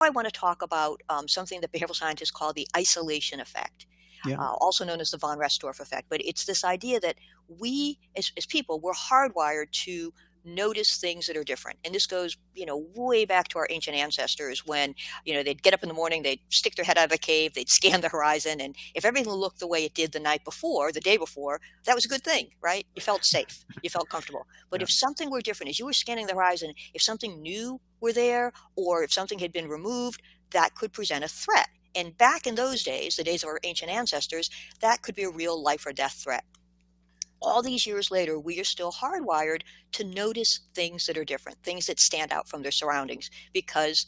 I want to talk about something that behavioral scientists call the isolation effect, Yeah. also known as the von Restorff effect. But it's this idea that we, as people, we're hardwired to notice things that are different. And this goes, way back to our ancient ancestors when, they'd get up in the morning, they'd stick their head out of a cave, they'd scan the horizon. And if everything looked the way it did the night before, the day before, that was a good thing, right? You felt safe, you felt comfortable. But Yeah. if something were different, as you were scanning the horizon, if something new were there, or if something had been removed, that could present a threat. And back in those days, the days of our ancient ancestors, that could be a real life or death threat. All these years later, we are still hardwired to notice things that are different, things that stand out from their surroundings because,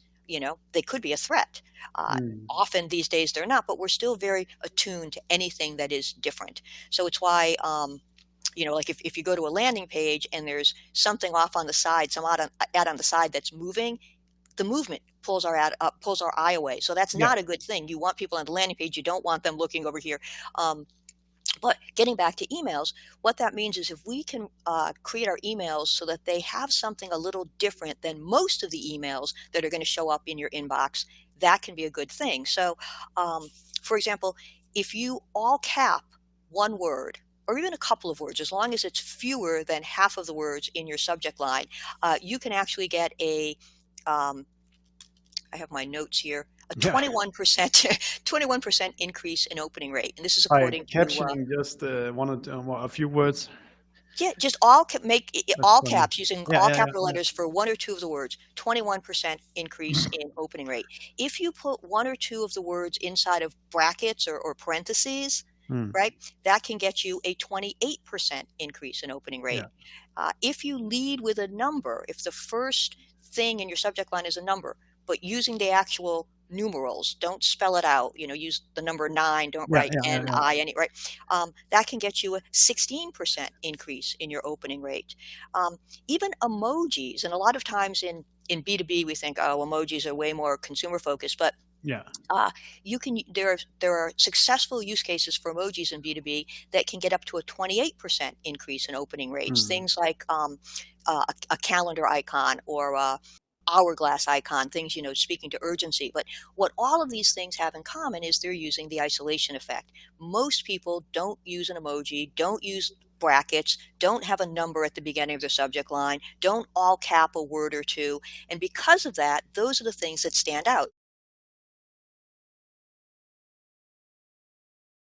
they could be a threat. Uh, Mm. Often these days they're not, but we're still very attuned to anything that is different. So it's why, like if you go to a landing page and there's something off on the side, some ad on the side that's moving, the movement pulls our pulls our eye away. So that's Yeah. not a good thing. You want people on the landing page. You don't want them looking over here. But getting back to emails, what that means is if we can create our emails so that they have something a little different than most of the emails that are going to show up in your inbox, that can be a good thing. So, for example, if you all cap one word or even a couple of words, as long as it's fewer than half of the words in your subject line, you can actually get um, I have my notes here, a Yeah. 21% 21% increase in opening rate. And this is By according to captioning just one or two, a few words. yeah, just make That's all funny. caps using Yeah, all yeah, yeah, capital yeah. letters for one or two of the words, 21% increase in opening rate. If you put one or two of the words inside of brackets or parentheses, Mm. right, that can get you a 28% increase in opening Yeah. rate. If you lead with a number, if the first thing in your subject line is a number, but using the actual numerals, don't spell it out, use the number nine, don't Yeah, write yeah, yeah, yeah. N-I-N-E, right? That can get you a 16% increase in your opening rate. Even emojis, and a lot of times in B2B, we think, oh, emojis are way more consumer focused, but Yeah. uh, there are successful use cases for emojis in B2B that can get up to a 28% increase in opening rates. Mm. Things like a calendar icon or a hourglass icon, things, speaking to urgency. But what all of these things have in common is they're using the isolation effect. Most people don't use an emoji, don't use brackets, don't have a number at the beginning of their subject line, don't all cap a word or two. And because of that, those are the things that stand out.